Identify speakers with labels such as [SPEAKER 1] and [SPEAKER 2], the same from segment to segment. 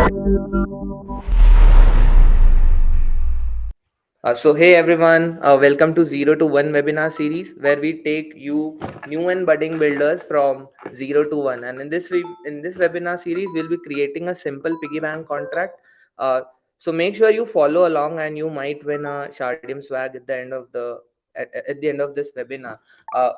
[SPEAKER 1] Hey everyone, welcome to Zero to One webinar series where we take you new and budding builders from zero to one. And in this webinar series, we'll be creating a simple piggy bank contract. Uh, so make sure you follow along, and you might win a Shardeum swag at the end of at the end of this webinar.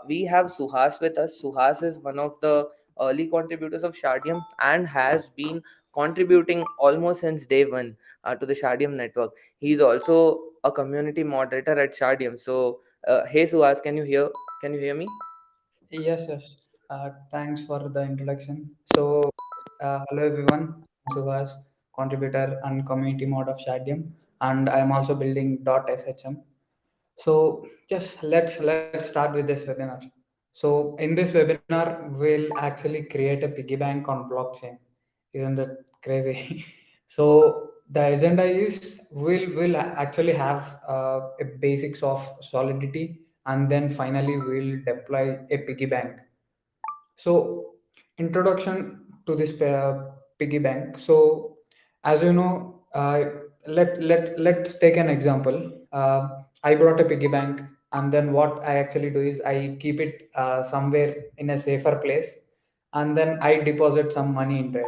[SPEAKER 1] We have Suhas with us. Suhas is one of the early contributors of Shardeum and has been contributing almost since day one to the Shardeum network. He's also a community moderator at Shardium. So, hey Suhas, Can you hear me?
[SPEAKER 2] Yes, yes. Thanks for the introduction. Hello everyone. Suhas, contributor and community mod of Shardeum, and I am also building .shm. So, just let's start with this webinar. So, in this webinar, we'll actually create a piggy bank on blockchain. Isn't that crazy? So, the agenda is we'll actually have a basics of Solidity, and then finally we'll deploy a piggy bank. So, introduction to this piggy bank. So, as you know, let's take an example. I brought a piggy bank, and then what I actually do is I keep it somewhere in a safer place, and then I deposit some money into it,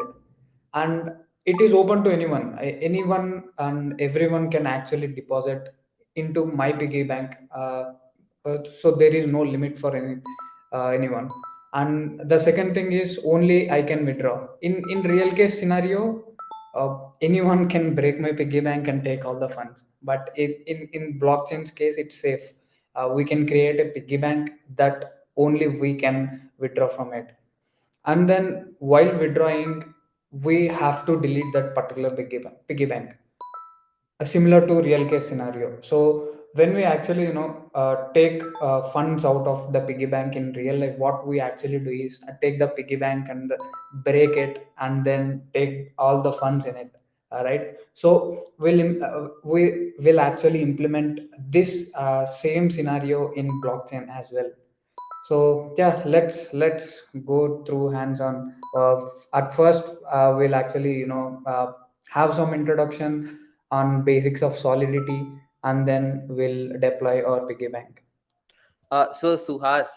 [SPEAKER 2] and it is open to anyone. Anyone and everyone can actually deposit into my piggy bank. So there is no limit for anyone. And the second thing is only I can withdraw. In real case scenario, anyone can break my piggy bank and take all the funds, but in blockchain's case it's safe. We can create a piggy bank that only we can withdraw from it, and then while withdrawing we have to delete that particular piggy bank, similar to real case scenario. So when we actually take funds out of the piggy bank in real life, what we actually do is take the piggy bank and break it and then take all the funds in it. Right, so we will actually implement this same scenario in blockchain as well. So yeah, let's go through hands-on. At first, we'll actually have some introduction on basics of Solidity, and then we'll deploy our piggy bank.
[SPEAKER 1] So Suhas,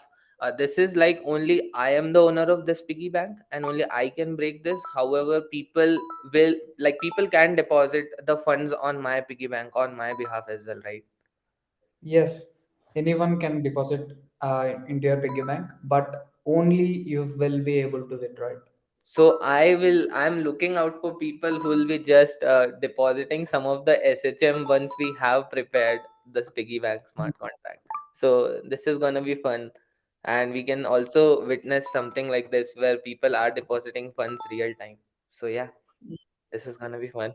[SPEAKER 1] this is like only I am the owner of this piggy bank, and only I can break this. However, people can deposit the funds on my piggy bank on my behalf as well, right?
[SPEAKER 2] Yes, anyone can deposit into your piggy bank, but only you will be able to withdraw it.
[SPEAKER 1] So I'm looking out for people who will be just depositing some of the SHM once we have prepared this piggy bank smart contract. So this is gonna be fun, and we can also witness something like this where people are depositing funds real time. So yeah, this is gonna be fun.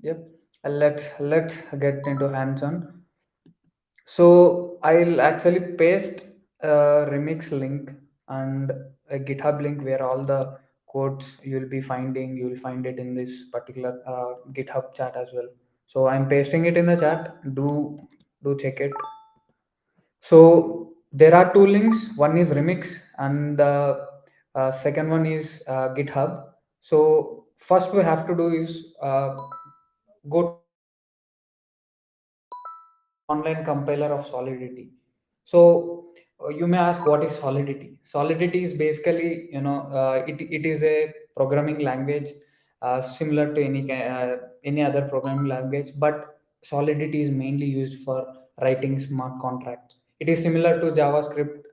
[SPEAKER 2] Yep. Let's get into hands-on. So I'll actually paste a remix link and a GitHub link where all the codes you'll find it in this particular GitHub chat as well. So I'm pasting it in the chat. Do check it. So there are two links. One is remix, and the second one is GitHub. So first we have to do is go to online compiler of Solidity. So you may ask, what is Solidity? Solidity is basically, it is a programming language similar to any other programming language, but Solidity is mainly used for writing smart contracts. It is similar to JavaScript,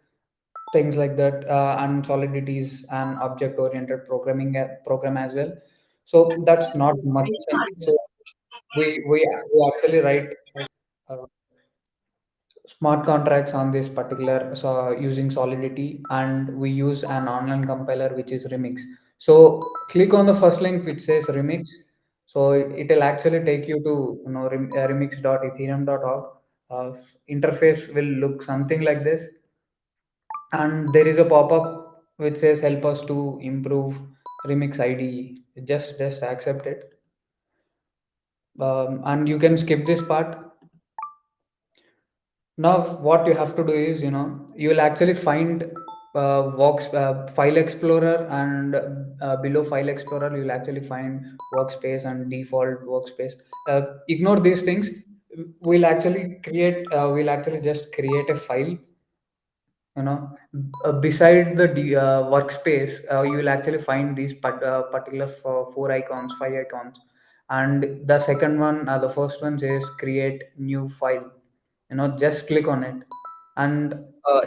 [SPEAKER 2] things like that, and Solidity is an object-oriented program as well. So that's not much change. So we actually write uh, smart contracts on this particular, so using Solidity, and we use an online compiler which is remix. So click on the first link which says remix. So it will actually take you to remix.ethereum.org. uh, Interface will look something like this, and there is a pop-up which says help us to improve remix IDE. Just accept it, and you can skip this part. Now what you have to do is, you will actually find File Explorer, and below File Explorer you'll actually find workspace and default workspace. Ignore these things. We'll actually just create a file, you know. Beside the workspace, you will actually find these particular four icons, five icons. And the second one, the first one says create new file. Just click on it. And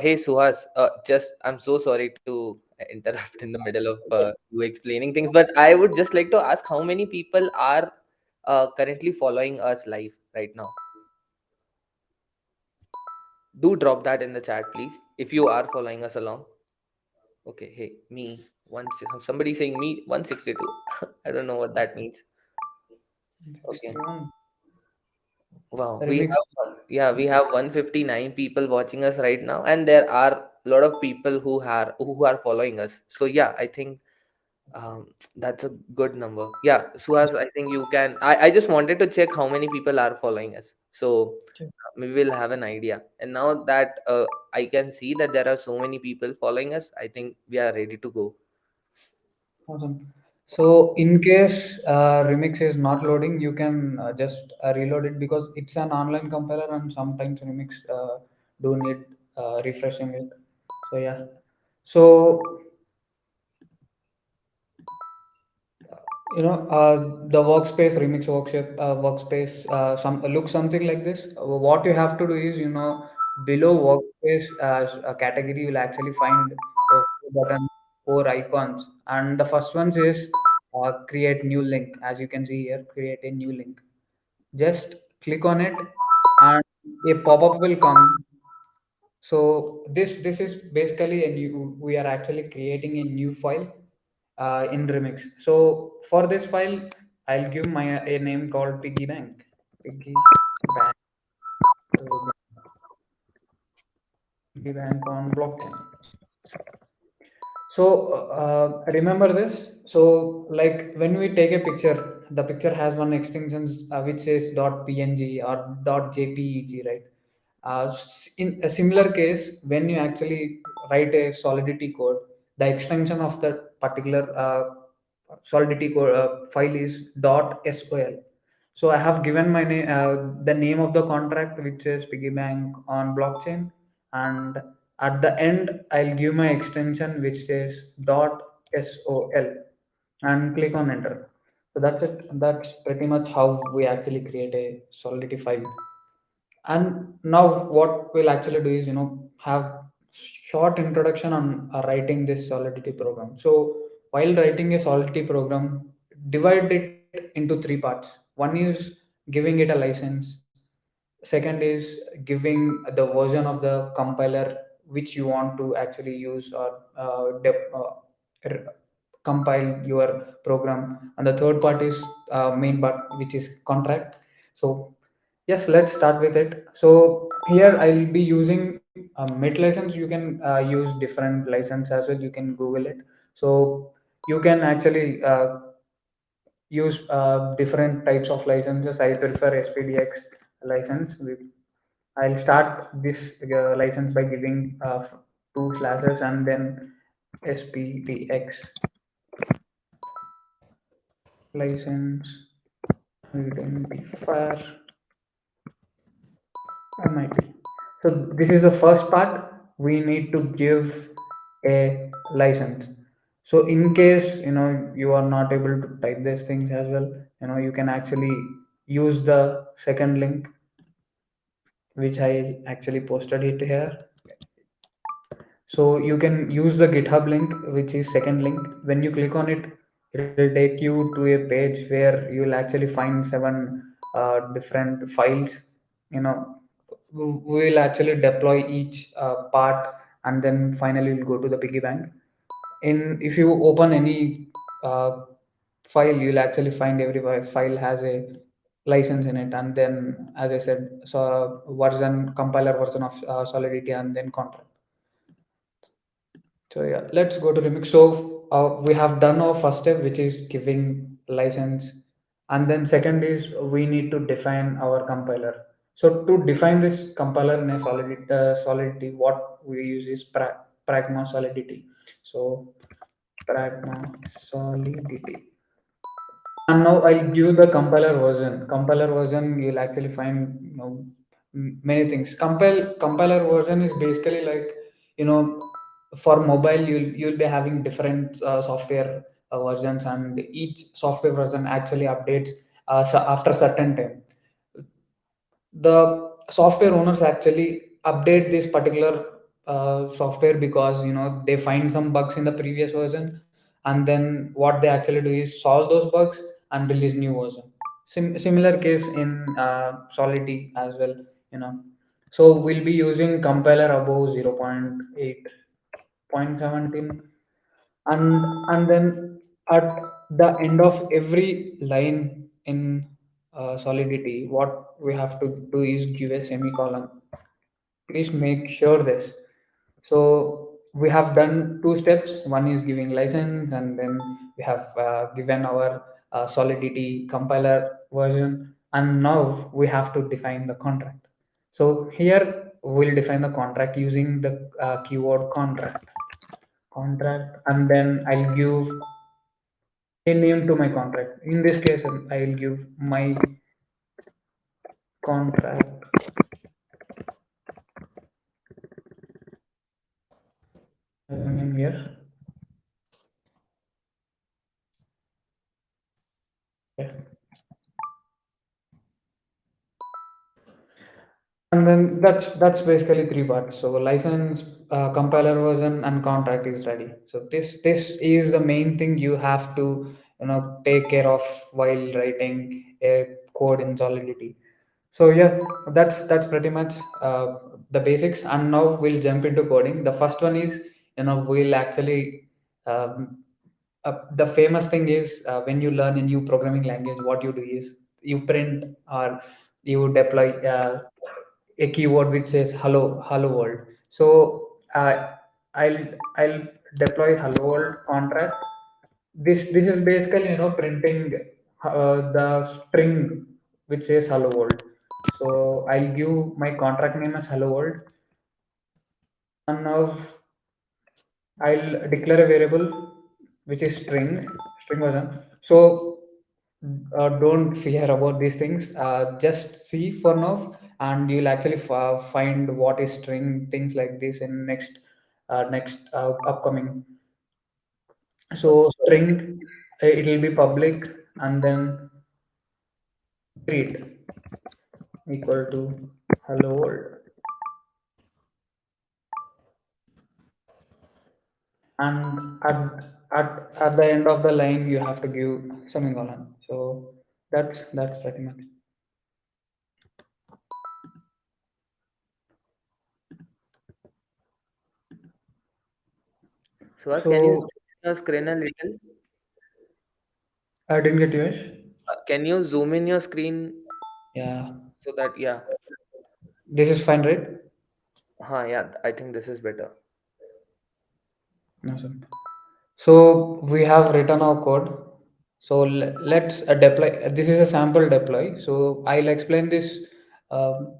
[SPEAKER 1] Hey Suhas, just I'm so sorry to interrupt in the middle of you explaining things, but I would just like to ask how many people are currently following us live right now. Do drop that in the chat, please, if you are following us along. Okay, hey, me, somebody saying me 162. I don't know what that means. Okay.
[SPEAKER 2] 61
[SPEAKER 1] Wow,
[SPEAKER 2] remix.
[SPEAKER 1] yeah, we have 159 people watching us right now, and there are a lot of people who are following us. So yeah, I think that's a good number. Yeah, Suhas, I think you can. I just wanted to check how many people are following us. So maybe we'll have an idea. And now that I can see that there are so many people following us, I think we are ready to go.
[SPEAKER 2] Awesome. So in case Remix is not loading, you can just reload it, because it's an online compiler and sometimes Remix do need refreshing it. So yeah. So the workspace remix workspace some looks something like this. What you have to do is, below workspace as a category, you'll actually find four button, four icons, and the first one is create new link. As you can see here, create a new link. Just click on it, and a pop-up will come. So this is basically a new. We are actually creating a new file in Remix. So for this file, I'll give my a name called Piggy Bank. Piggy Bank. Piggy Bank on blockchain. So remember this. So like when we take a picture, the picture has one extension which says .png or .jpeg, right? In a similar case, when you actually write a Solidity code, the extension of that particular Solidity code file is .sol. So I have given the name of the contract, which is Piggy Bank on blockchain, and at the end I'll give my extension which says .sol, and click on enter. So that's it. That's pretty much how we actually create a Solidity file. And now what we'll actually do is, have short introduction on writing this Solidity program. So while writing a Solidity program, divide it into three parts. One is giving it a license. Second is giving the version of the compiler which you want to actually use, or r- compile your program. And the third part is main part, which is contract. So yes, let's start with it. So here I'll be using Mint license. You can use different license as well. You can Google it. So you can actually use different types of licenses. I prefer SPDX license. I'll start this license by giving two slashes and then SPDX license identifier MIT. So this is the first part. We need to give a license. So in case you are not able to type these things as well, you can actually use the second link which I actually posted it here. So you can use the GitHub link, which is second link. When you click on it, it will take you to a page where you will actually find seven different files. You know, we will actually deploy each part, and then finally we'll go to the piggy bank. In If you open any uh, file, you'll actually find every file has a license in it, and then as I said, so version compiler version of Solidity, and then contract. So yeah, let's go to remix. So we have done our first step, which is giving license, and then second is we need to define our compiler. So to define this compiler in a Solidity, what we use is pragma solidity. So pragma solidity. And now I'll give the compiler version. Compiler version, you'll actually find, many things. Compiler version is basically like, you know for mobile, you'll be having different software versions, and each software version actually updates after certain time. The software owners actually update this particular software because they find some bugs in the previous version, and then what they actually do is solve those bugs and release new version. Similar case in Solidity as well. you know so we'll be using compiler above 0.8.17, and then at the end of every line in Solidity, what we have to do is give a semicolon. Please make sure this. So we have done two steps. One is giving license, and then we have given our Solidity compiler version, and now we have to define the contract. So here we'll define the contract using the keyword contract, and then I'll give a name to my contract. In this case, I'll give my contract as a name here. Yeah. And then that's basically three parts. So license, compiler version, and contract is ready. So this is the main thing you have to take care of while writing a code in Solidity. So yeah, that's pretty much the basics. And now we'll jump into coding. The first one is, we'll actually um, the famous thing is, when you learn a new programming language, what you do is you print or you deploy a keyword which says hello world. So i'll I'll deploy hello world contract. This is basically printing the string which says hello world. So I'll give my contract name as hello world, and now I'll declare a variable which is string version. So don't fear about these things. Just see for now, and you'll actually find what is string, things like this in next upcoming. So string, it will be public, and then greet equal to hello world, and at the end of the line you have to give semicolon. So that's pretty much.
[SPEAKER 1] Suhas, can you
[SPEAKER 2] So
[SPEAKER 1] zoom in your screen a little?
[SPEAKER 2] I didn't get yours.
[SPEAKER 1] Can you zoom in your screen
[SPEAKER 2] Yeah,
[SPEAKER 1] so that, yeah,
[SPEAKER 2] this is fine, right?
[SPEAKER 1] yeah, I think this is better.
[SPEAKER 2] Awesome. So we have written our code. So let's deploy. This is a sample deploy. So I'll explain this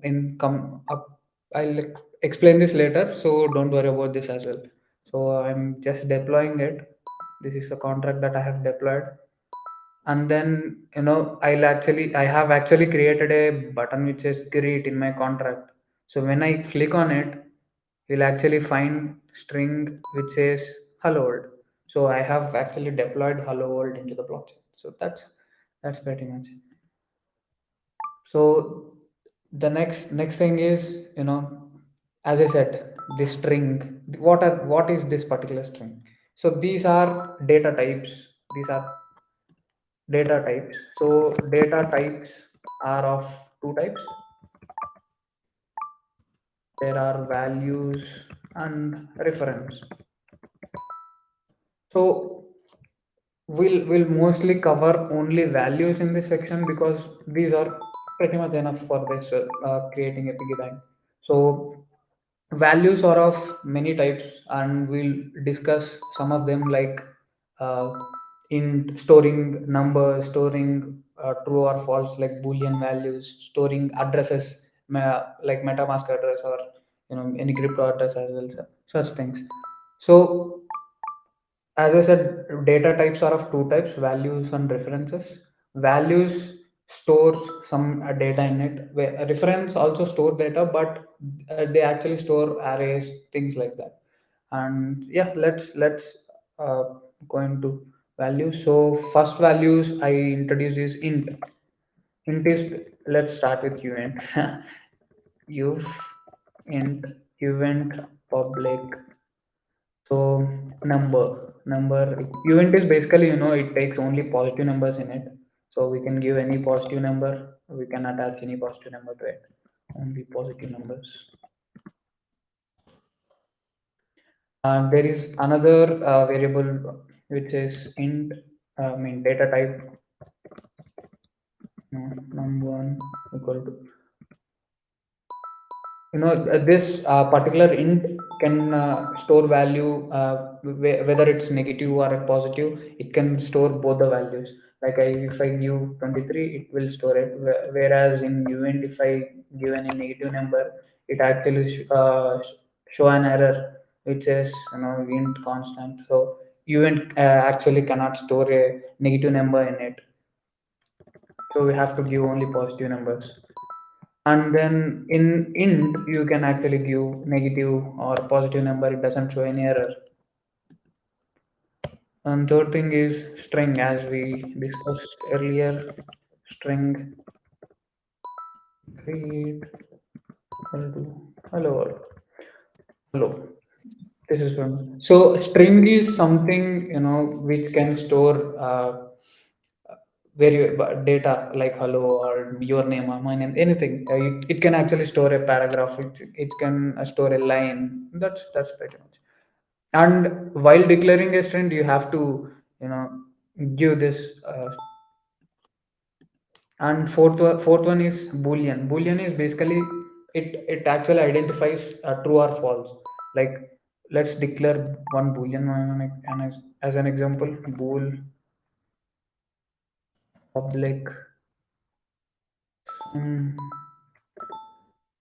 [SPEAKER 2] in come up. I'll explain this later. So don't worry about this as well. So I'm just deploying it. This is a contract that I have deployed, and then I have actually created a button which says greet in my contract. So when I click on it, you'll actually find string which says hello world. So I have actually deployed hello world into the blockchain. So that's pretty much. So the next thing is, as I said, this string. What is this particular string? So these are data types. These are data types. So data types are of two types. There are values and reference. So we'll mostly cover only values in this section because these are pretty much enough for this creating a piggy bank. So values are of many types, and we'll discuss some of them, like uh, in storing numbers, storing true or false like boolean values, storing addresses, like metamask address, or any crypto address as well, such things. So as I said, data types are of two types: values and references. Values stores some data in it. Where a reference also store data, but they actually store arrays, things like that. And yeah, let's uh, go into values. So first values I introduce is int. Int is, let's start with event. Uv int event public. So number event is basically, it takes only positive numbers in it. So we can give any positive number, we can attach any positive number to it, only positive numbers. There is another variable which is int, I mean data type, num1 equal to, this particular int can store value, whether it's negative or a positive. It can store both the values. Like if I give 23, it will store it, whereas in event, if I give any negative number, it actually show an error which says, int constant. So event actually cannot store a negative number in it, so we have to give only positive numbers. And then in int you can actually give negative or positive number, it doesn't show any error. And third thing is string, as we discussed earlier. String read equal to hello world. Hello, this is one. So string is something, which can store data like hello or your name or my name, anything. It can actually store a paragraph, it can store a line. That's pretty much. And while declaring a string, you have to, you know give this. And fourth one is boolean. Boolean is basically, it actually identifies true or false. Like, let's declare one boolean, and as an example, bool public, um,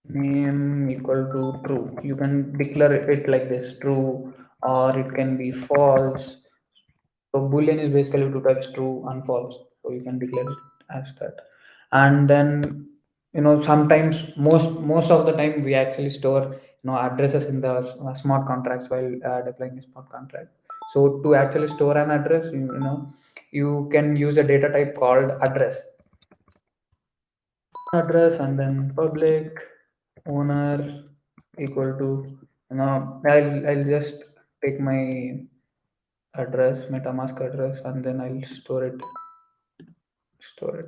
[SPEAKER 2] name equal to true. You can declare it like this: true, or it can be false. So boolean is basically two types: true and false. So you can declare it as that. And then, sometimes, most of the time, we actually store, addresses in the smart contracts while deploying a smart contract. So to actually store an address, you can use a data type called address, and then public owner equal to, I'll just take my address, MetaMask address, and then I'll store it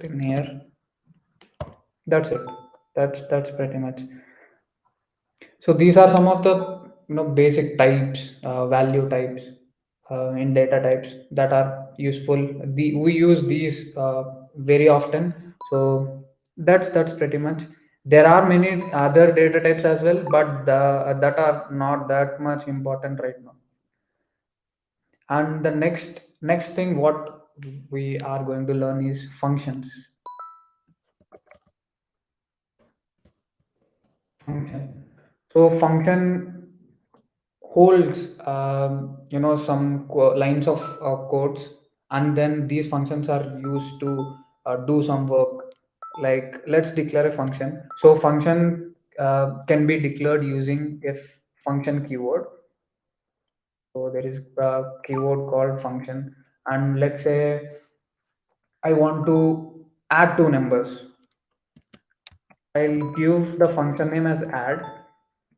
[SPEAKER 2] in here. That's it. That's pretty much. So these are some of the, basic types, value types, in data types that are useful. We use these very often. So that's pretty much. There are many other data types as well, but that are not that much important right now. And the next thing what we are going to learn is functions. Function. So function holds, some lines of codes, and then these functions are used to do some work. Like, let's declare a function. So function can be declared using a function keyword. So there is a keyword called function, and let's say I want to add two numbers. I'll give the function name as add.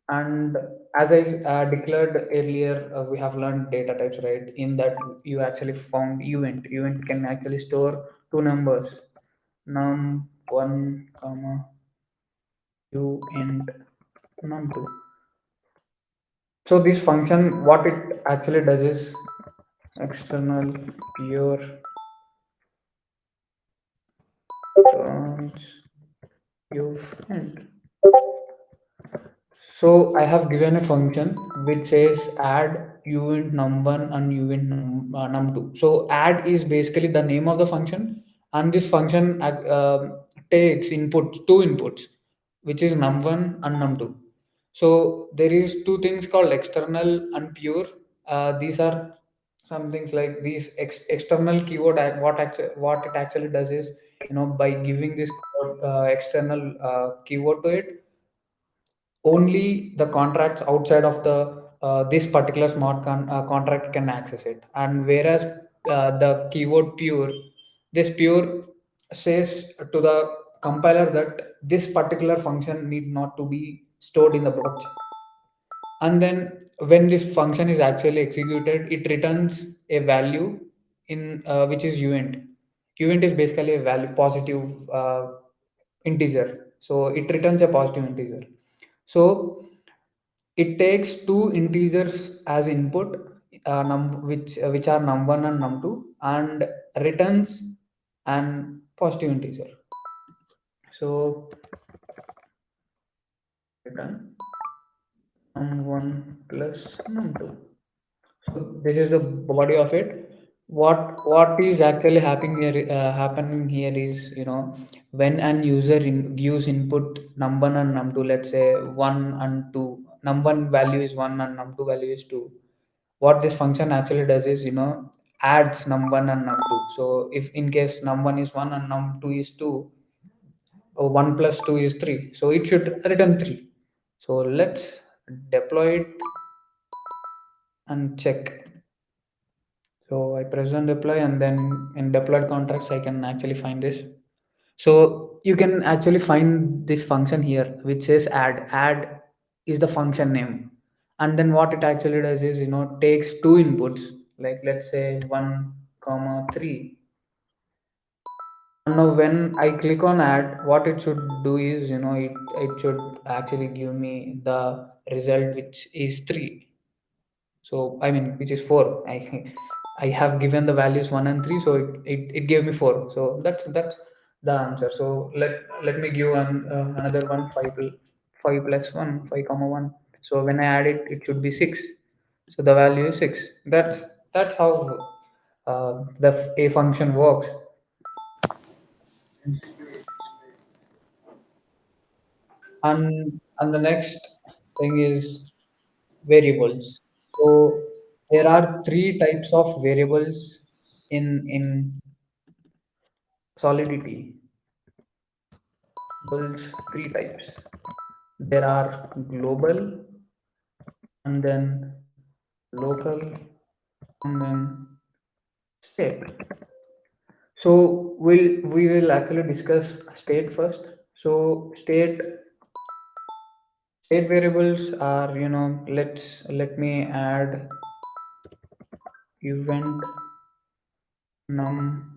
[SPEAKER 2] And as I declared earlier, we have learned data types, right? In that, you actually found event. Event can actually store two numbers, num1 comma uint num2. So this function, what it actually does is external pure turns uint. So I have given a function which says add uint num1 and uint num2. So add is basically the name of the function, and this function takes two inputs, which is num1 and num2. So there is two things called external and pure. these are some things like these external keyword. What it actually does is, by giving this external keyword to it, only the contracts outside of the this particular contract can access it. And whereas the keyword pure, this pure says to the compiler that this particular function need not to be stored in the blockchain. And then when this function is actually executed, it returns a value in which is uint. Uint is basically a value positive integer, so it returns a positive integer. So it takes two integers as input, which are num1 and num2, and returns an positive integer. So return num1 plus num2. So this is the body of it. What is actually happening here is, when an user gives input num1 and num2, let's say 1 and 2, num1 value is 1 and num2 value is 2. What this function actually does is, adds num1 and num2. So if in case num1 is 1 and num2 is 2, 1 plus 2 is 3, so it should return 3. So let's deploy it and check. So I press on deploy, and then in deployed contracts, I can actually find this. So you can actually find this function here, which says add. Add is the function name. And then what it actually does is, takes two inputs, like let's say 1 comma 3. And now when I click on add, what it should do is, it should actually give me the result, which is 3. So I mean, which is 4. I have given the values 1 and 3, so it gave me 4. So that's the answer. So let me give another one, 5 plus 1, 5 comma 1. So when I add it, it should be 6. So the value is 6. That's how the a function works. And the next thing is variables. So there are three types of variables in Solidity. Variables, three types. There are global, and then local, and then state. So we will actually discuss state first. So state variables are, let me add event num.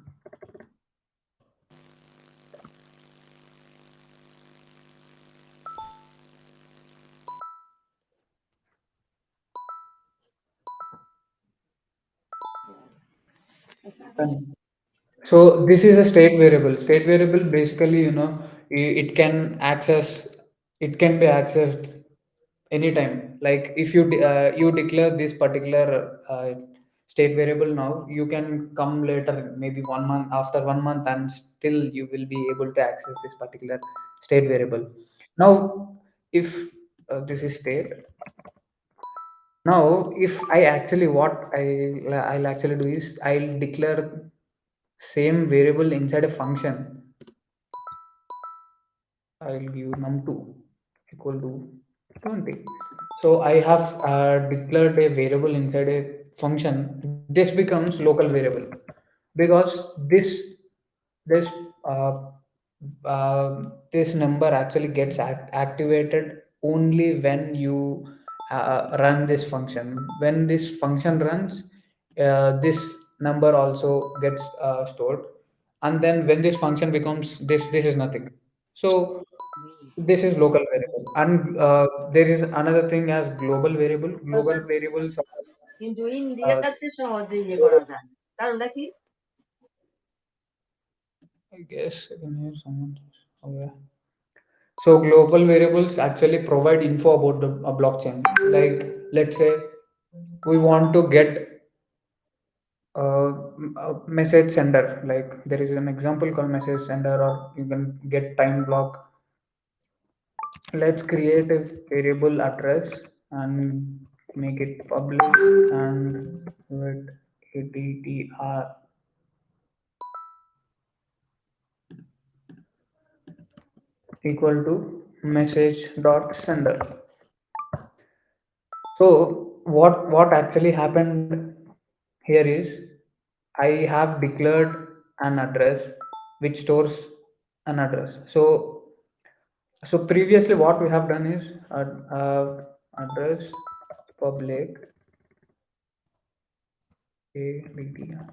[SPEAKER 2] So this is a state variable. State variable basically, it can access, it can be accessed anytime. Like if you declare this particular state variable now, you can come later, maybe 1 month, after 1 month, and still you will be able to access this particular state variable. Now, if this is state, now if I actually I'll actually do is I'll declare same variable inside a function. I'll give num2 equal to 20. So I have declared a variable inside a function. This becomes local variable because this uh, this number actually gets activated only when you run this function. When this function runs, this number also gets stored. And then when this function becomes this is nothing. So this is local variable. And there is another thing as global variable. Global variables
[SPEAKER 3] কিন্তু
[SPEAKER 2] are,
[SPEAKER 3] ইন্ডিয়াতে সহজে ইয়ে করা যায় কারণটা কি
[SPEAKER 2] I guess I can hear someone. Oh, yeah. So global variables actually provide info about the blockchain. Like let's say we want to get a message sender. Like there is an example called message sender, or you can get time block. Let's create a variable address, and make it public and with attr equal to message dot sender. So what actually happened here is I have declared an address which stores an address. So previously what we have done is address public addr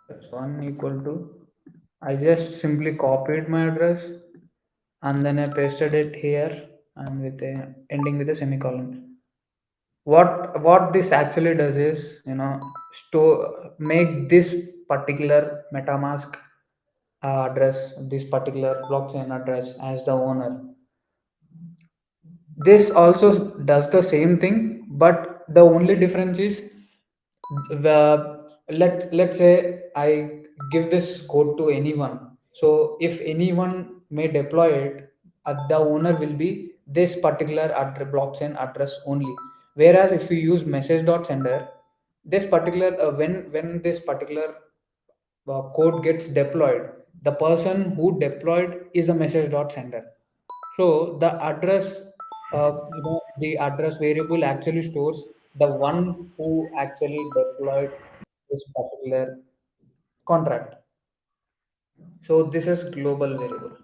[SPEAKER 2] that's one equal to, I just simply copied my address and then I pasted it here and with a ending with a semicolon. What this actually does is, store make this particular metamask address, this particular blockchain address as the owner. This also does the same thing, but the only difference is the let's say I give this code to anyone. So if anyone may deploy it, the owner will be this particular blockchain address only. Whereas if you use message dot sender, this particular when this particular code gets deployed, the person who deployed is the message dot sender. So the address, the address variable actually stores the one who actually deployed this particular contract. So this is global variable.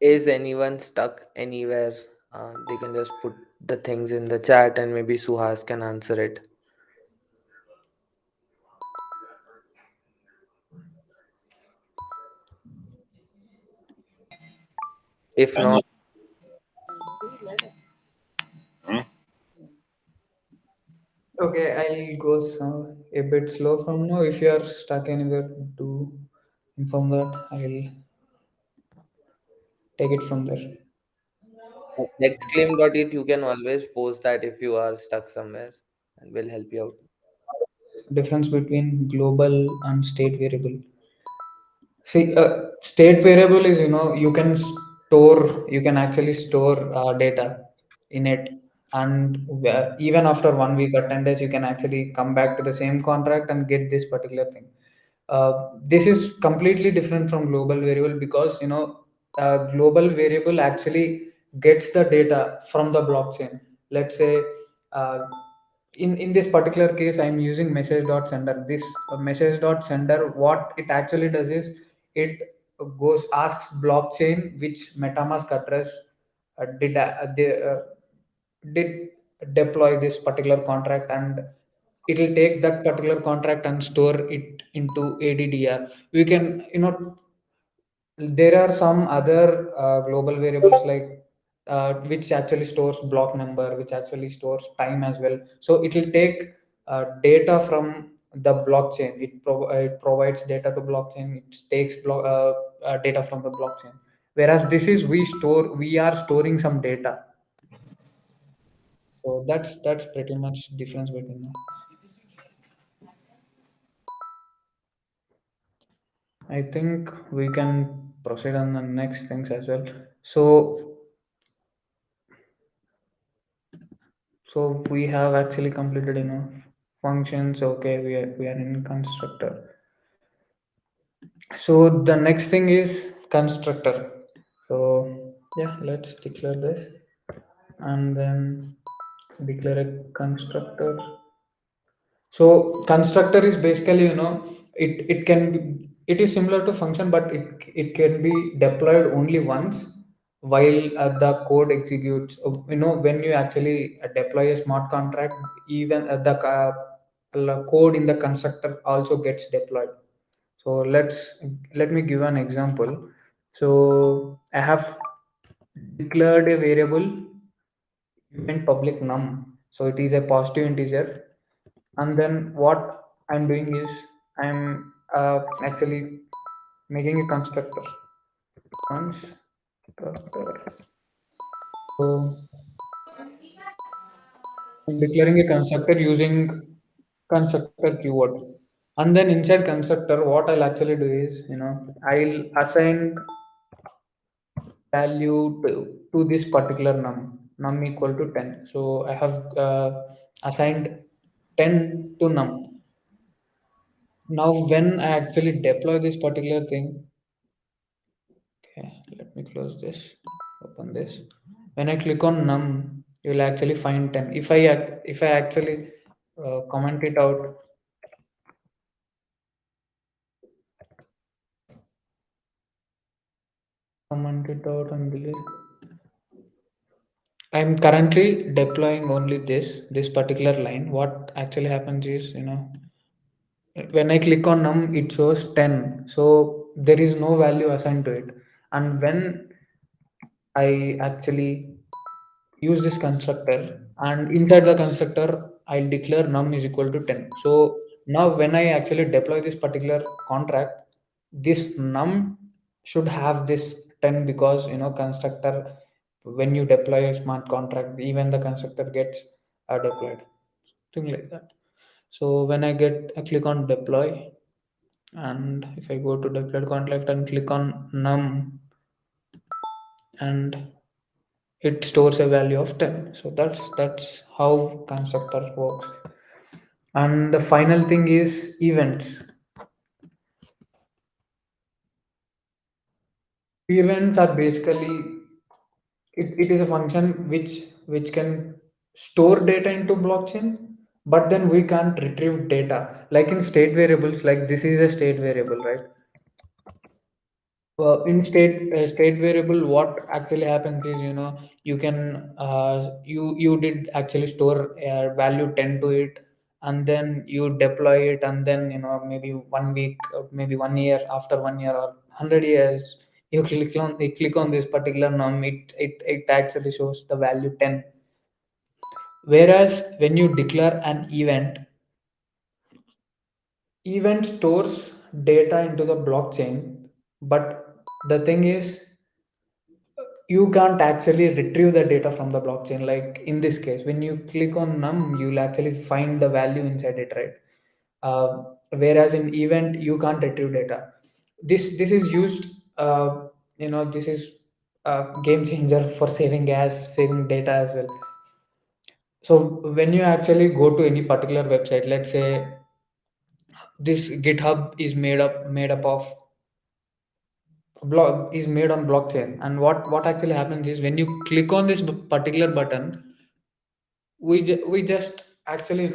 [SPEAKER 1] Is anyone stuck anywhere? They can just put the things in the chat and maybe Suhas can answer it. If
[SPEAKER 4] Can you?
[SPEAKER 1] not,
[SPEAKER 2] Okay, I'll go a bit slow from now. If you are stuck anywhere, do inform that. I'll take it from there.
[SPEAKER 1] exclaim.it, you can always post that if you are stuck somewhere and we'll help you out.
[SPEAKER 2] Difference between global and state variable. See, state variable is, you can actually store data in it, and even after 1 week or 10 days, you can actually come back to the same contract and get this particular thing. This is completely different from global variable because global variable actually gets the data from the blockchain. Let's say uh, in this particular case I'm using message dot sender. This message dot sender, what it actually does is it goes asks blockchain which metamask address did deploy this particular contract, and it will take that particular contract and store it into addr. We can, there are some other global variables like which actually stores block number, which actually stores time as well. So it will take data from the blockchain. It provides data to blockchain. It takes data from the blockchain. Whereas this is we are storing some data. So that's pretty much difference between them. I think we can proceed on the next things as well. So we have actually completed functions. Okay, we are in constructor. So the next thing is constructor. So yeah, let's declare this and then declare a constructor. So constructor is basically, it can be, it is similar to function, but it can be deployed only once while the code executes. When you actually deploy a smart contract, even the code in the constructor also gets deployed. So let me give an example. So I have declared a variable event public num, so it is a positive integer, and then what I'm doing is I'm actually making a constructor. Constructor. So I'm declaring a constructor using constructor keyword, and then inside constructor what I'll actually do is, I'll assign value to this particular num equal to 10. So I have assigned 10 to num. Now when I actually deploy this particular thing, okay, let me close this, open this. When I click on num, you will actually find 10. If I actually comment it out, and delete. I'm currently deploying only this particular line. What actually happens is, when I click on num, it shows 10. So there is no value assigned to it. And when I actually use this constructor, and inside the constructor, I'll declare num is equal to 10. So now when I actually deploy this particular contract, this num should have this 10, because constructor, when you deploy a smart contract, even the constructor gets deployed, thing like that. So when I click on deploy, and if I go to deployed contract and click on num, and it stores a value of 10. So that's how constructor works. And the final thing is events. Events are basically, it is a function which can store data into blockchain, but then we can't retrieve data like in state variables. Like this is a state variable, right? In state variable, what actually happens is, you can you did actually store a value 10 to it, and then you deploy it, and then maybe 1 week, maybe 1 year, after 1 year or 100 years, you click on this particular num, it actually shows the value 10. Whereas when you declare an event stores data into the blockchain, but the thing is, you can't actually retrieve the data from the blockchain. Like in this case, when you click on num, you'll actually find the value inside it, right? Whereas in event, you can't retrieve data. This is used, this is a game changer for saving gas, saving data as well. So when you actually go to any particular website, let's say this GitHub is made up of is made on blockchain, and what actually happens is, when you click on this particular button, we just actually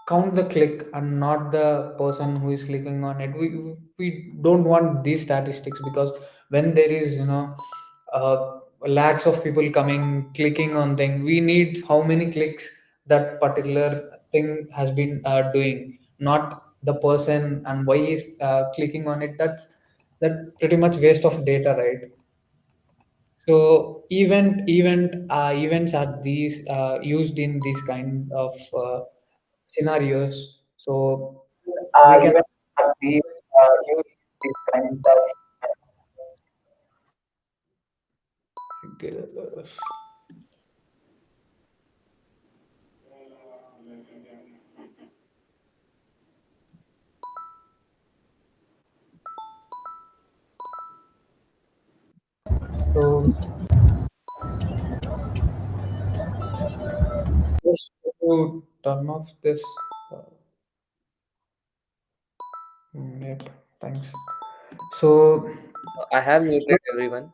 [SPEAKER 2] count the click and not the person who is clicking on it. We don't want these statistics, because when there is uh, lakhs of people coming clicking on thing, we need how many clicks that particular thing has been doing, not the person and why he's clicking on it. That pretty much waste of data, right? So events are these used in these kind of scenarios. So we can
[SPEAKER 4] Even these use this kind of
[SPEAKER 2] so just to turn off this. Uh, yep, thanks. So
[SPEAKER 1] I have muted everyone.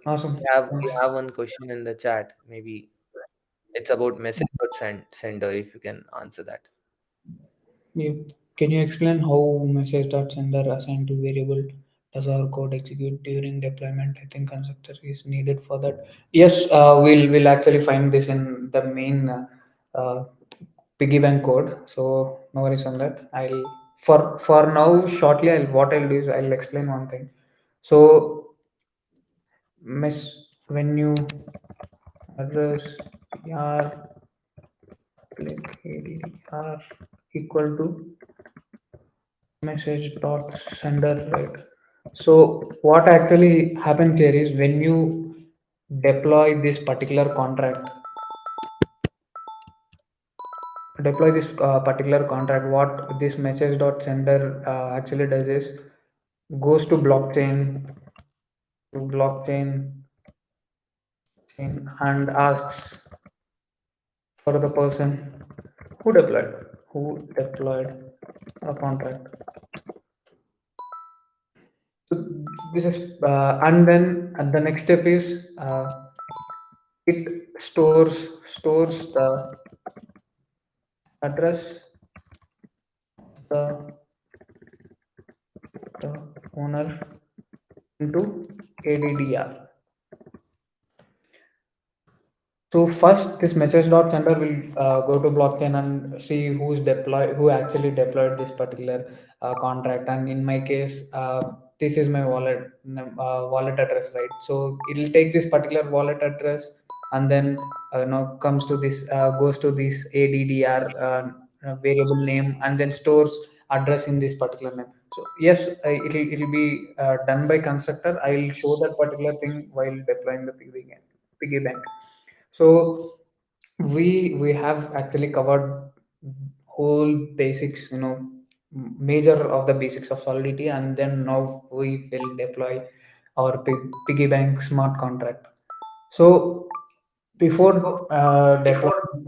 [SPEAKER 2] awesome.
[SPEAKER 1] We
[SPEAKER 2] Thanks.
[SPEAKER 1] have one question in the chat. Maybe it's about message sender. If you can answer that.
[SPEAKER 2] Can you explain how message.sender assigned to variable does our code execute during deployment? I think constructor is needed for that. Yes, we'll actually find this in the main uh, Piggy Bank code. So no worries on that. For now shortly, what I'll do is I'll explain one thing. So mess when you address pr click adr equal to message dot sender, right? So what actually happens here is, when you deploy this particular contract particular contract, what this message dot sender actually does is, goes to blockchain, to blockchain and asks for the person who deployed a contract. So this is and then and the next step is it stores address the the owner into ADDR. So first, this message dot sender will go to blockchain and see who actually deployed this particular contract. And in my case, this is my wallet address, right? So it'll take this particular wallet address and then comes to this goes to this ADDR variable name and then stores address in this particular name. So yes, it'll be done by constructor. I'll show that particular thing while deploying the Piggy Bank. So we have actually covered whole basics, major of the basics of Solidity, and then now we will deploy our Piggy Bank smart contract. So before deploying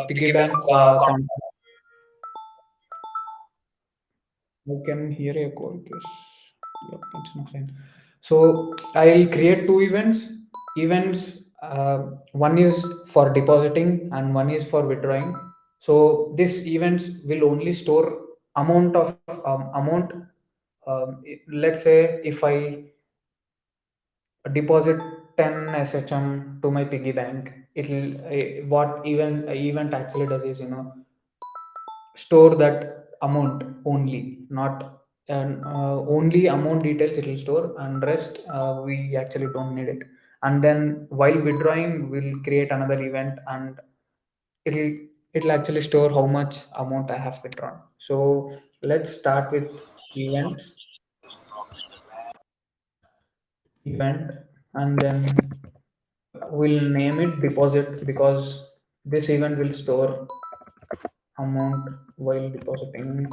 [SPEAKER 2] Piggy Bank contract, I can hear a call. Yes. Yep, it's not fine. So I'll create two events. Events one is for depositing and one is for withdrawing. So this events will only store amount. Let's say if I deposit 10 SHM to my piggy bank, it'll what event actually does is store that amount only, not and only amount details it will store, and rest we actually don't need it. And then while withdrawing we'll create another event and it'll it'll actually store how much amount I have withdrawn. So let's start with event event and then we'll name it deposit because this event will store amount while depositing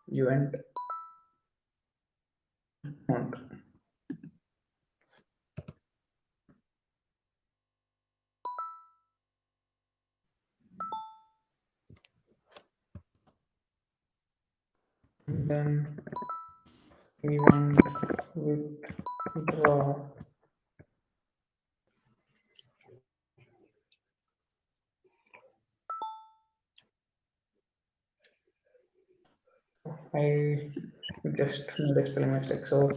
[SPEAKER 2] event amount. Then event withdraw. I just made a spelling mistake. So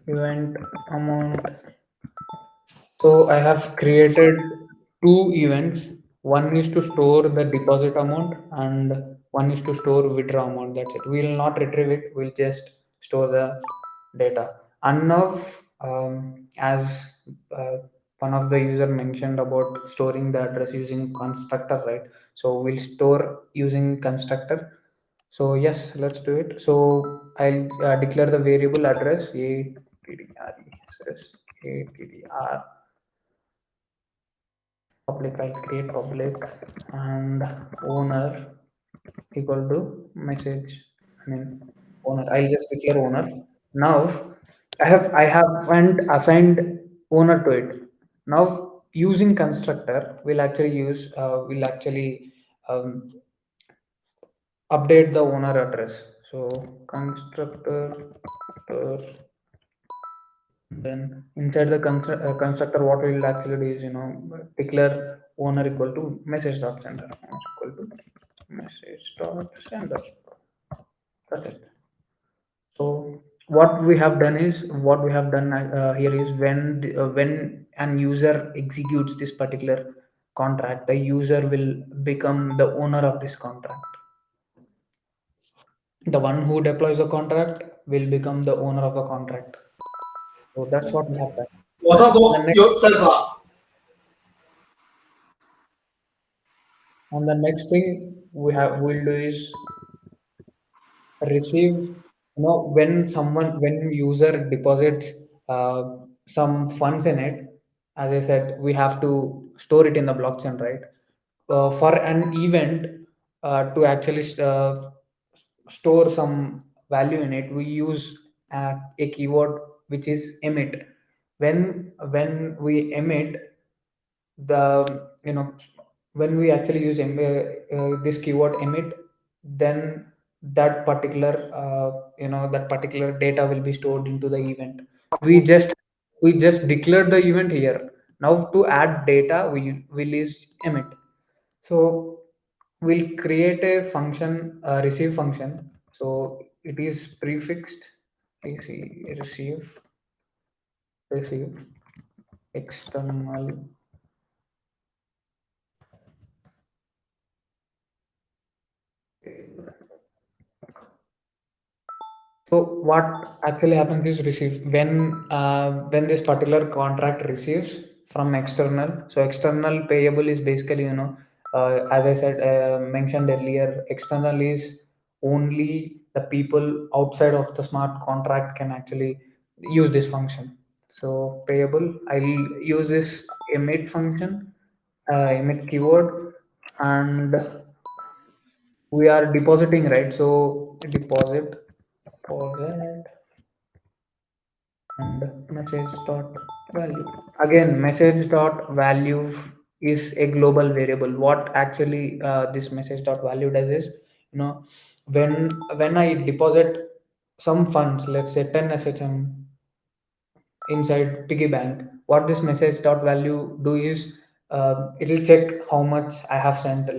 [SPEAKER 2] event amount. So I have created two events. One is to store the deposit amount and one is to store withdraw amount. That's it. We will not retrieve it. We'll just store the data. And now, as one of the user mentioned about storing the address using constructor, right? So we'll store using constructor. So yes, let's do it. So I'll declare the variable address ATDR public. I'll create public and owner equal to message. I mean owner. I'll just declare owner. Now I haven't assigned owner to it. Now using constructor will actually update the owner address. So constructor then inside the constructor what we will actually do is declare owner equal to message dot sender equal to message dot sender. That's it. So what we have done here is when an user executes this particular contract, the user will become the owner of this contract. The one who deploys the contract will become the owner of the contract. So that's what we have done.
[SPEAKER 5] 我上周
[SPEAKER 2] The next
[SPEAKER 5] 有三十啊。
[SPEAKER 2] And the next thing we'll do is receive, when user deposits uh, some funds in it. As I said, we have to store it in the blockchain, right? For an event to actually store some value in it, we use a keyword which is emit. When we emit the, when we actually use this keyword emit, then that particular data will be stored into the event. we just we just declared the event here. Now to add data, we will use emit. So we'll create a function, receive function. So it is prefixed receive external. So what actually happens is receive when this particular contract receives from external. So external payable is basically, as I said, mentioned earlier, external is only the people outside of the smart contract can actually use this function. So payable, I'll use this emit function, emit keyword, and we are depositing, right? So deposit and message dot value. Again, message dot value is a global variable. What actually this message dot value does is, when I deposit some funds, let's say 10 shm inside Piggy Bank, what this message dot value do is, it'll check how much I have sent.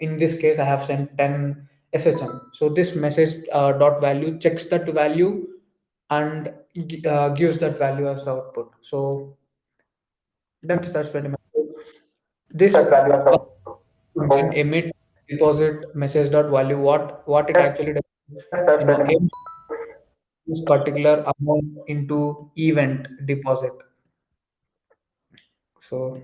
[SPEAKER 2] In this case, I have sent 10 SHM. So this message dot value checks that value and gives that value as the output. So that's pretty much it. This
[SPEAKER 4] That value of
[SPEAKER 2] function
[SPEAKER 4] so
[SPEAKER 2] emit deposit message dot value. What it actually does,
[SPEAKER 4] that's pretty much
[SPEAKER 2] emit this particular amount into event deposit. So,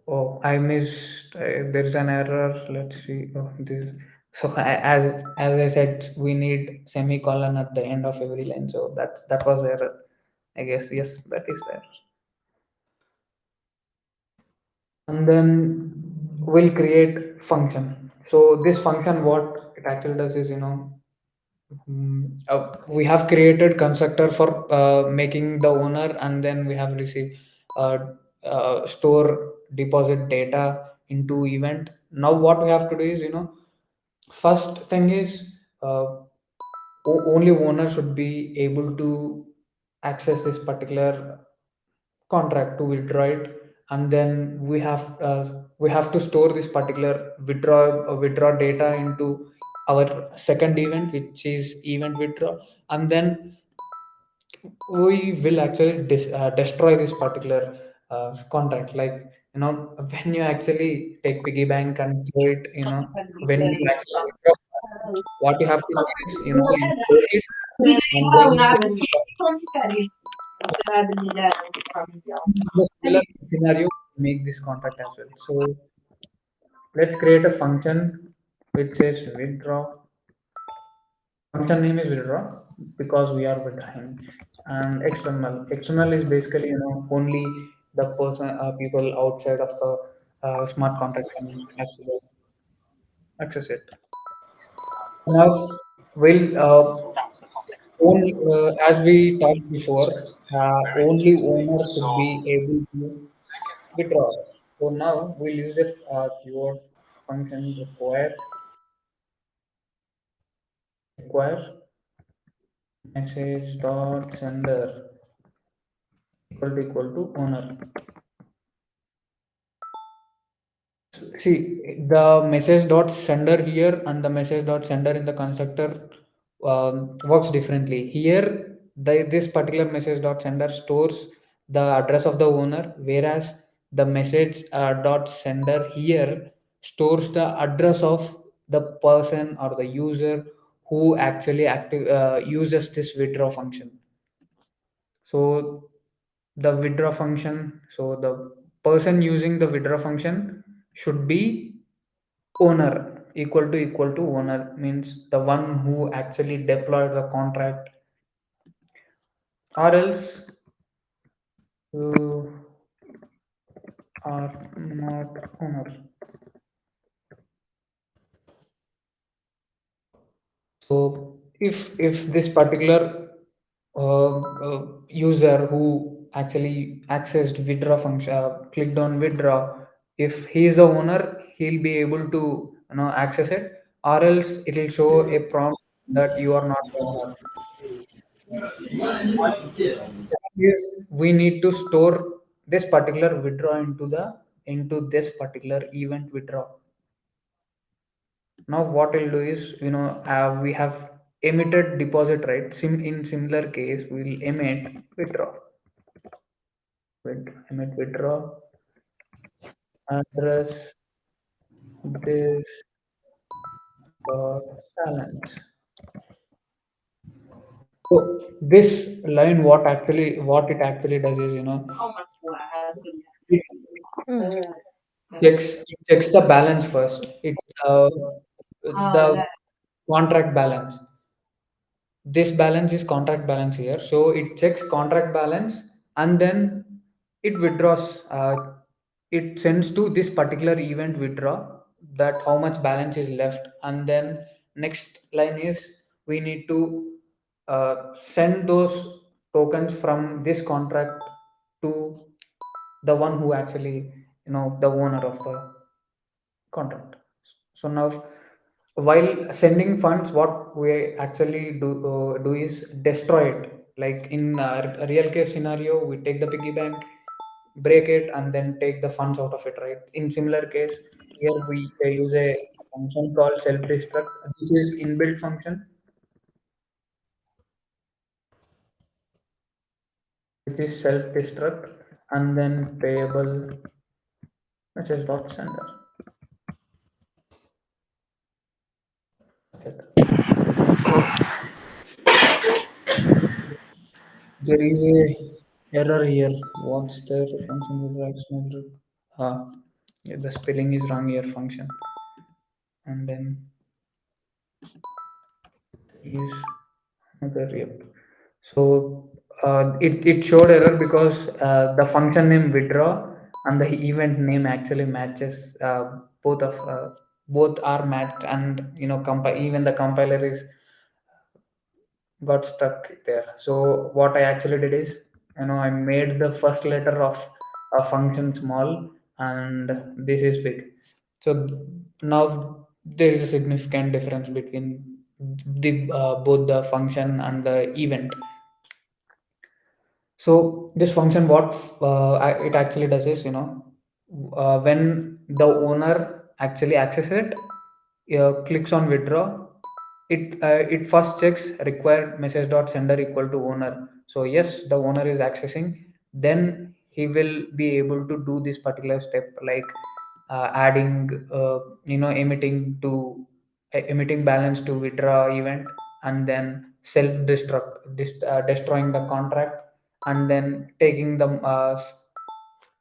[SPEAKER 2] oh, I missed. There is an error. Let's see. Oh, this. So as I said, we need semicolon at the end of every line. So that was error. I guess yes, that is there. And then we'll create function. So this function, what it actually does is, we have created constructor for making the owner, and then we have received uh, store deposit data into event. Now what we have to do is, first thing is, only owner should be able to access this particular contract to withdraw it, and then we have to store this particular withdraw data into our second event, which is event withdraw. And then we will actually destroy this particular contract. Like, when you actually take Piggy Bank and throw it, when you actually withdraw, what you have to do is, you take it and then the similar scenario make this contract as well. So let's create a function which is withdraw. Function name is withdraw because we are withdrawing. And external is basically, only the person, people outside of the smart contract can actually access it. Now we'll as we talked before, only owner should be able to withdraw. So now we'll use a keyword function require message dot sender equal to owner. See, the message dot sender here and the message dot sender in the constructor works differently. Here, this particular message dot sender stores the address of the owner, whereas the message dot sender here stores the address of the person or the user who actually uses this withdraw function. So the withdraw function, so the person using the withdraw function should be owner. Equal to owner means the one who actually deployed the contract, or else you are not owner. So if this particular user who actually accessed withdraw function, clicked on withdraw, if he is the owner, he'll be able to access it, or else it will show a prompt that you are not the owner. Is we need to store this particular withdraw into this particular event withdraw. Now what we'll do is, we have emitted deposit, right? In similar case, we'll emit withdraw. Emit withdraw address this balance. So this line, what it actually does is, it checks the balance first. The contract balance. This balance is contract balance here, so it checks contract balance, and then it withdraws. It sends to this particular event withdraw that how much balance is left, and then next line is we need to send those tokens from this contract to the one who actually, the owner of the contract. So now, while sending funds, what we actually do is destroy it. Like in a real case scenario, we take the piggy bank, break it, and then take the funds out of it. Right. In similar case, here we use a function called self destruct. This is inbuilt function, which is self destruct, and then payable message dot sender. There is a error here. What's the function with the yeah, the spelling is wrong here. Function, and then is another, yep. So it showed error because the function name withdraw and the event name actually matches, both are matched, and even the compiler is got stuck there. So what I actually did is, I made the first letter of a function small, and this is big. So now there is a significant difference between the both the function and the event. So this function, what it actually does is, when the owner actually access it, clicks on withdraw, it first checks required message dot sender equal to owner. So yes, the owner is accessing. Then he will be able to do this particular step, like adding, emitting balance to withdraw event, and then self destruct, destroying the contract, and then taking the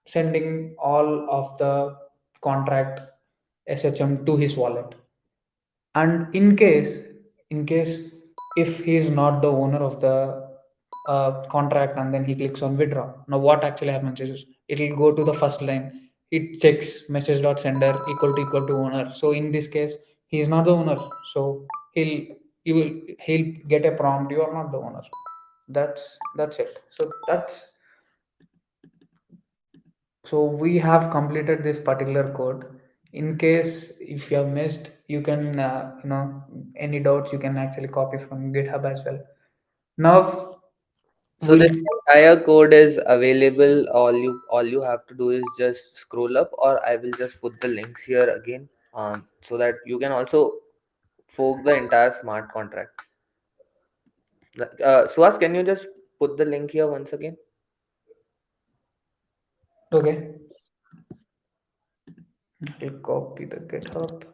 [SPEAKER 2] sending all of the contract SHM to his wallet. And in case if he is not the owner of the contract, and then he clicks on withdraw, now what actually happens is it will go to the first line. It checks message dot sender equal to owner. So in this case, he is not the owner, so he'll he'll get a prompt, you are not the owner. That's it. So we have completed this particular code. In case if you have missed, you can, any doubts, you can actually copy from GitHub as well. Now
[SPEAKER 1] So
[SPEAKER 2] we'll
[SPEAKER 1] this entire code is available. All you have to do is just scroll up, or I will just put the links here again, so that you can also fork the entire smart contract. Suhas, can you just put the link here once again?
[SPEAKER 2] okay. I'll copy the GitHub.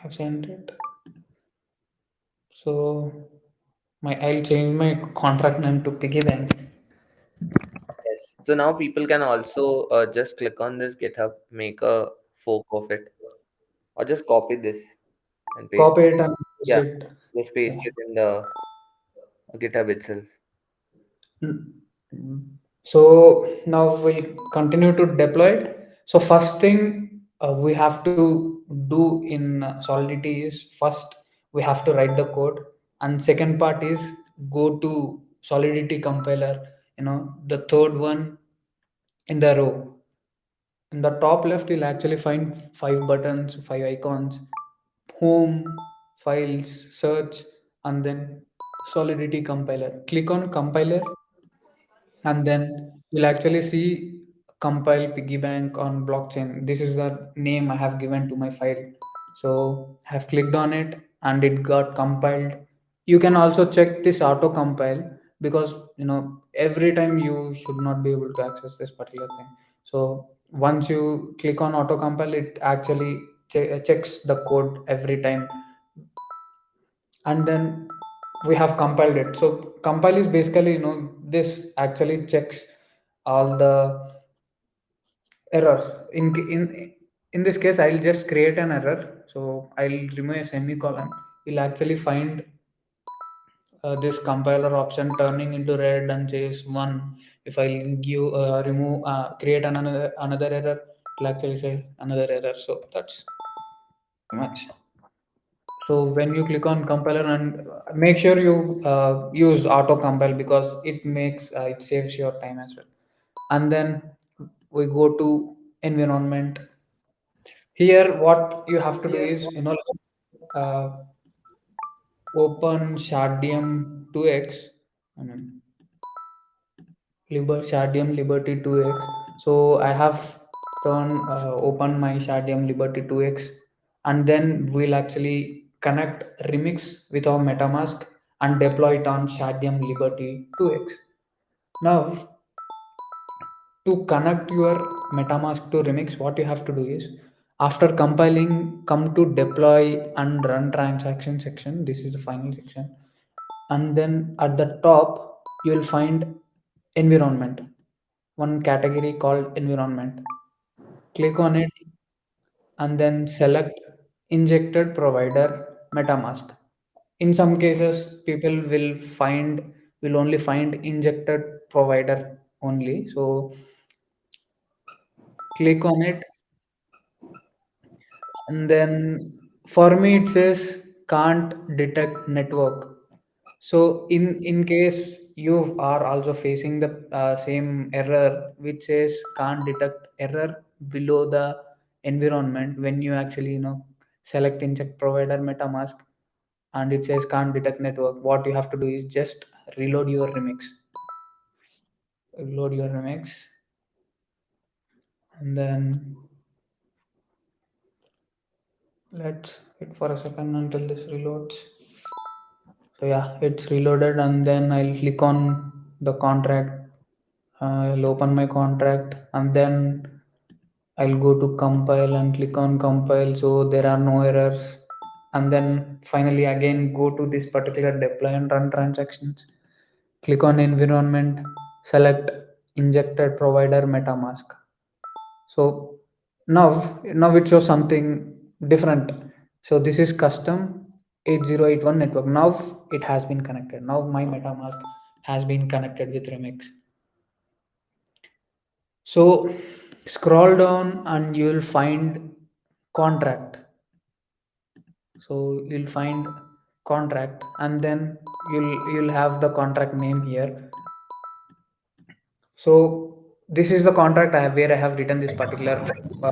[SPEAKER 2] I've sent it. So I'll change my contract name to Piggy Bank.
[SPEAKER 1] Yes. So now people can also just click on this GitHub, make a fork of it, or just copy this and paste
[SPEAKER 2] Copy
[SPEAKER 1] it.
[SPEAKER 2] it and paste
[SPEAKER 1] Yeah,
[SPEAKER 2] it.
[SPEAKER 1] just paste
[SPEAKER 2] Yeah.
[SPEAKER 1] it in the GitHub itself.
[SPEAKER 2] So now we'll continue to deploy it. So first thing, we have to do in Solidity is first we have to write the code, and second part is go to Solidity compiler. The third one in the row. In the top left, you'll actually find five buttons, five icons: home, files, search, and then Solidity compiler. Click on compiler, and then you'll actually see compile piggy bank on blockchain. This is the name I have given to my file. So I have clicked on it and it got compiled. You can also check this auto compile, because every time you should not be able to access this particular thing. So once you click on auto compile, it actually checks the code every time, and then we have compiled it. So compile is basically, this actually checks all the errors. In this case, I'll just create an error. So I'll remove a semicolon. You'll actually find this compiler option turning into red and says one. If I'll give remove create another error, it'll actually say another error. So that's much. So when you click on compiler, and make sure you use auto compile, because it saves your time as well. And then we go to environment. Here, what you have to do is, uh, open Shardeum 2x. I mean, Shardeum Liberty 2x. So I have open my Shardeum Liberty 2x, and then we'll actually connect Remix with our MetaMask and deploy it on Shardeum Liberty 2x. Now, to connect your MetaMask to Remix, what you have to do is, after compiling, come to deploy and run transaction section. This is the final section. And then at the top, you will find environment, one category called environment. Click on it and then select injected provider MetaMask. In some cases, people will only find injected provider only. So click on it, and then for me it says can't detect network. So in case you are also facing the same error which says can't detect error below the environment, when you actually select inject provider MetaMask and it says can't detect network, what you have to do is just reload your remix. Load your remix, and then let's wait for a second until this reloads. So yeah, it's reloaded, and then I'll click on the contract. I'll open my contract, and then I'll go to compile and click on compile. So there are no errors. And then finally again go to this particular deploy and run transactions. Click on environment, select injected provider MetaMask. So now it shows something different. So this is custom 8081 network. Now it has been connected. Now my MetaMask has been connected with Remix. So scroll down and you'll find contract. So you'll find contract, and then you'll have the contract name here. So this is the contract where I have written this particular. Uh,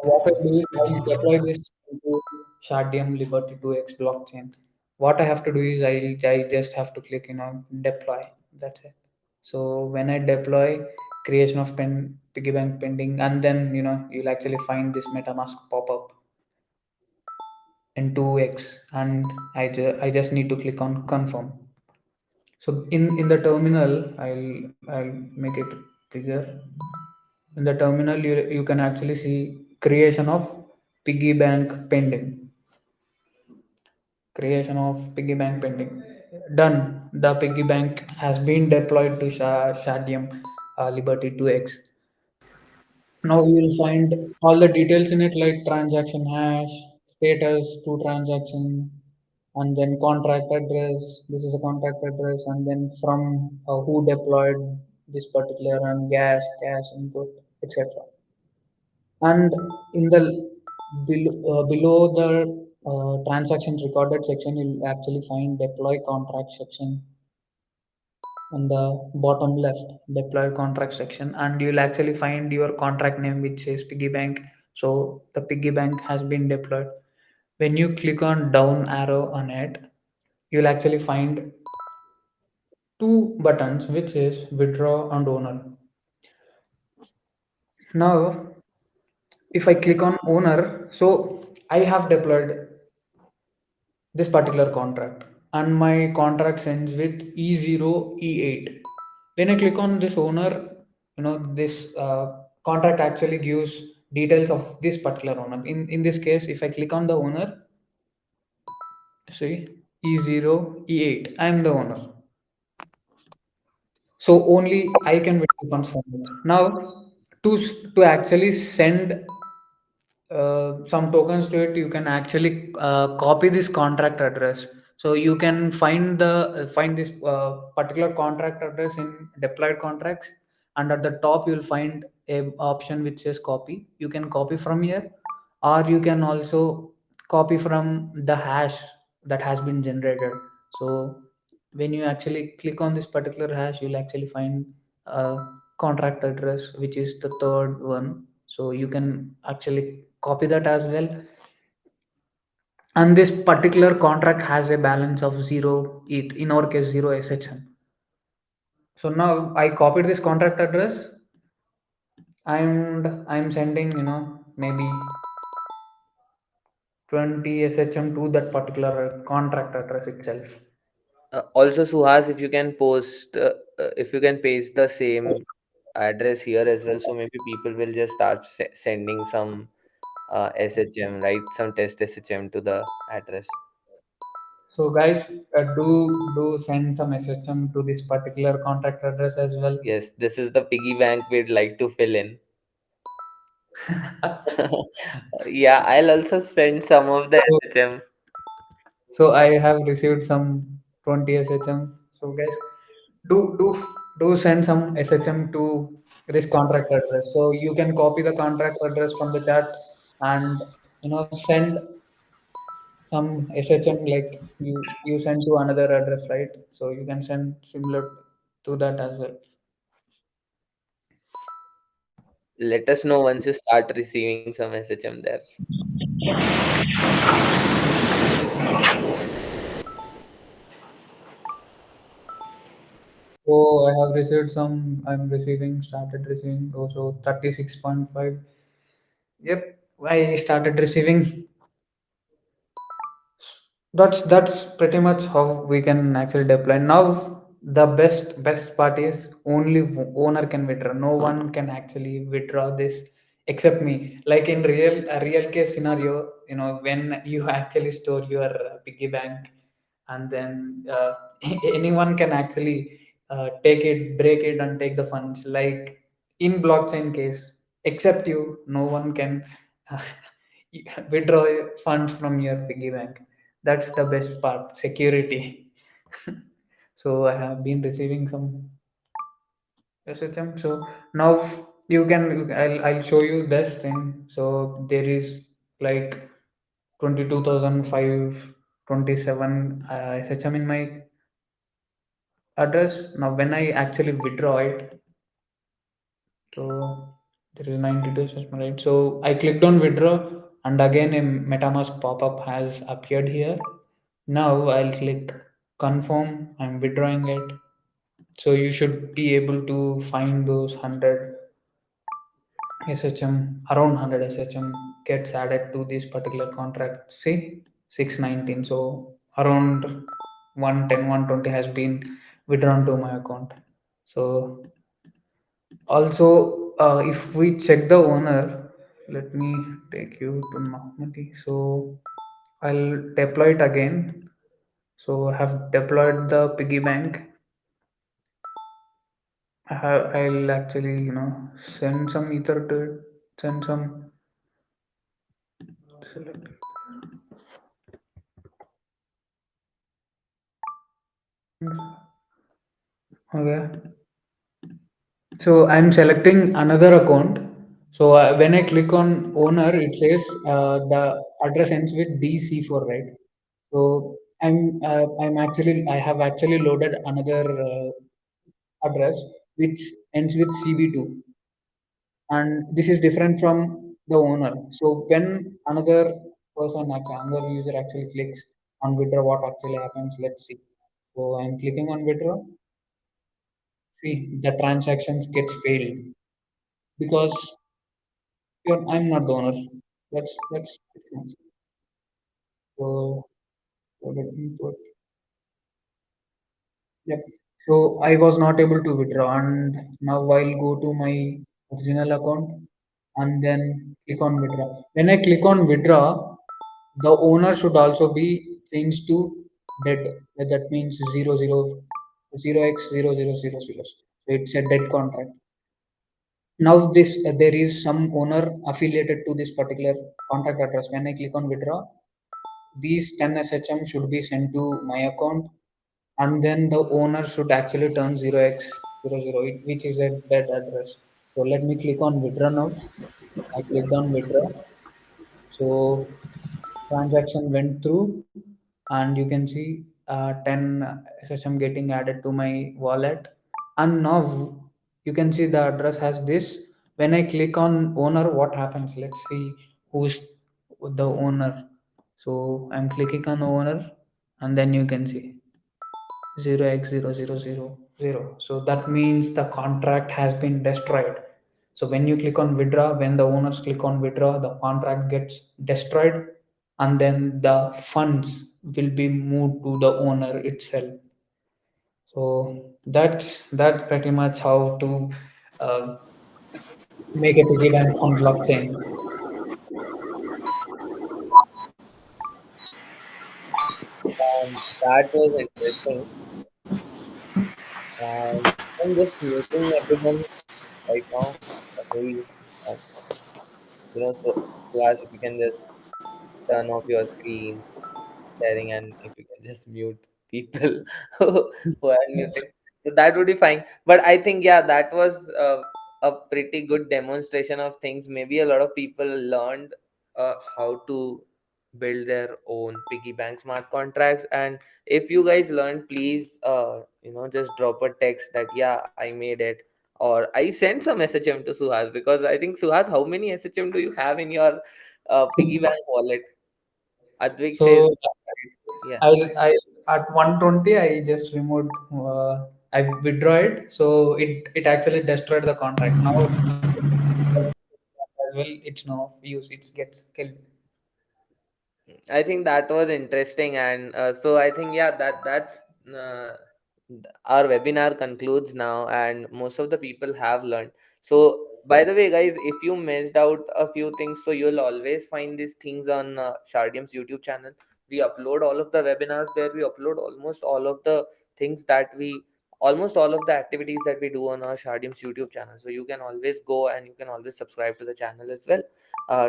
[SPEAKER 2] what I do is I deploy this into Shardeum Liberty 2x blockchain. What I have to do is I just have to click deploy. That's it. So when I deploy, creation of piggy bank pending, and then you'll actually find this MetaMask pop up in 2x, and I just need to click on confirm. So in the terminal, I'll make it bigger. In the terminal, you can actually see creation of piggy bank pending. Creation of piggy bank pending. Done. The piggy bank has been deployed to Shardeum Liberty 2x. Now you will find all the details in it, like transaction hash, status to transaction, and then contract address. This is a contract address, and then from who deployed this particular, and gas, cash input, etc. And in the below the transactions recorded section, you'll actually find deploy contract section on the bottom left, deploy contract section, and you'll actually find your contract name which says Piggy Bank. So the Piggy Bank has been deployed. When you click on down arrow on it, you'll actually find two buttons which is withdraw and owner. Now if I click on owner, so I have deployed this particular contract and my contract ends with E0 E8. When I click on this owner, this contract actually gives details of this particular owner. In this case, if I click on the owner, see E0 E8, I am the owner. So only I can withdraw funds from it. Now to actually send some tokens to it, you can actually copy this contract address. So you can find this particular contract address in deployed contracts, and at the top you'll find a option which says copy. You can copy from here, or you can also copy from the hash that has been generated. So when you actually click on this particular hash, you'll actually find a contract address which is the third one, so you can actually copy that as well. And this particular contract has a balance of 0 ETH, in our case 0 SHM. So now I copied this contract address and I'm sending maybe 20 SHM to that particular contract address itself.
[SPEAKER 1] Also, Suhas, if you can paste the same address here as well, so maybe people will just start sending some SHM, right? Some test SHM to the address.
[SPEAKER 2] So guys, do send some SHM to this particular contract address as well.
[SPEAKER 1] Yes, this is the piggy bank we'd like to fill in. Yeah, I'll also send some of the
[SPEAKER 2] So,
[SPEAKER 1] SHM.
[SPEAKER 2] so I have received some 20 SHM. So guys, do do do send some SHM to this contract address. So you can copy the contract address from the chat and send some SHM, like you send to another address, right? So you can send similar to that as well.
[SPEAKER 1] Let us know once you start receiving some SHM there.
[SPEAKER 2] So I have received some. I'm receiving. Started receiving also 36.5. Yep, I started receiving. That's pretty much how we can actually deploy. Now the best part is only owner can withdraw. No one can actually withdraw this except me. Like in a real case scenario, when you actually store your piggy bank, and then anyone can actually take it, break it, and take the funds. Like in blockchain case, except you, no one can uh, withdraw funds from your piggy bank. That's the best part, security. So I have been receiving some SHM. So now you can, I'll show you this thing. So there is like 22,527 SHM in my address. Now when I actually withdraw it, so there is 92 SHM, right? So I clicked on withdraw, and again a MetaMask pop-up has appeared here. Now I'll click confirm. I'm withdrawing it. So you should be able to find those 100 SHM, around 100 SHM gets added to this particular contract. See, 619. So around 110, 120 has been withdrawn to my account. So also, if we check the owner, let me take you to normally. So I'll deploy it again. So I have deployed the piggy bank. I'll actually, send some ether to it, send some, select, okay. So I'm selecting another account. So when I click on owner, it says the address ends with DC4, right? So I have actually loaded another address which ends with CB2, and this is different from the owner. So when another user actually clicks on withdraw, what actually happens? Let's see. So I'm clicking on withdraw. See, the transactions gets failed because I'm not the owner. That's so, so let me put, yep. So I was not able to withdraw, and now I'll go to my original account and then click on withdraw. When I click on withdraw, the owner should also be changed to dead. That means 0 x 0000. So it's a dead contract. Now this there is some owner affiliated to this particular contract address. When I click on withdraw, these 10 SHM should be sent to my account, and then the owner should actually turn 0x00, which is a dead address. So let me click on withdraw now. I clicked on withdraw. So transaction went through, and you can see 10 SSM getting added to my wallet. And now you can see the address has this. When I click on owner, what happens? Let's see who's the owner. So I'm clicking on owner, and then you can see 0x0000. So that means the contract has been destroyed. So when you click on withdraw, when the owners click on withdraw, the contract gets destroyed, and then the funds will be moved to the owner itself. So that's pretty much how to uh, make a piggy bank on blockchain.
[SPEAKER 1] That was interesting. And I'm just muting everyone right now. Maybe, um, so as if you can just turn off your screen sharing, and if you can just mute people who are muted, so that would be fine. But I think, yeah, that was a pretty good demonstration of things. Maybe a lot of people learned how to build their own piggy bank smart contracts. And if you guys learned, please just drop a text that, yeah, I made it, or I sent some SHM to Suhas, because I think, Suhas, how many SHM do you have in your piggy bank wallet? Advik says,
[SPEAKER 2] So
[SPEAKER 1] yeah.
[SPEAKER 2] I at 120 I just removed. I withdraw it, so it actually destroyed the contract. Now as well, it's no use. It gets killed.
[SPEAKER 1] I think that was interesting, and so I think, yeah, that's uh, our webinar concludes now, and most of the people have learned. So, by the way, guys, if you missed out a few things, so you'll always find these things on Shardeum's YouTube channel. We upload all of the webinars there. We upload things that we almost all of the activities that we do on our Shardeum's YouTube channel. So you can always go and you can always subscribe to the channel as well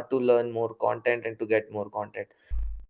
[SPEAKER 1] to learn more content and to get more content.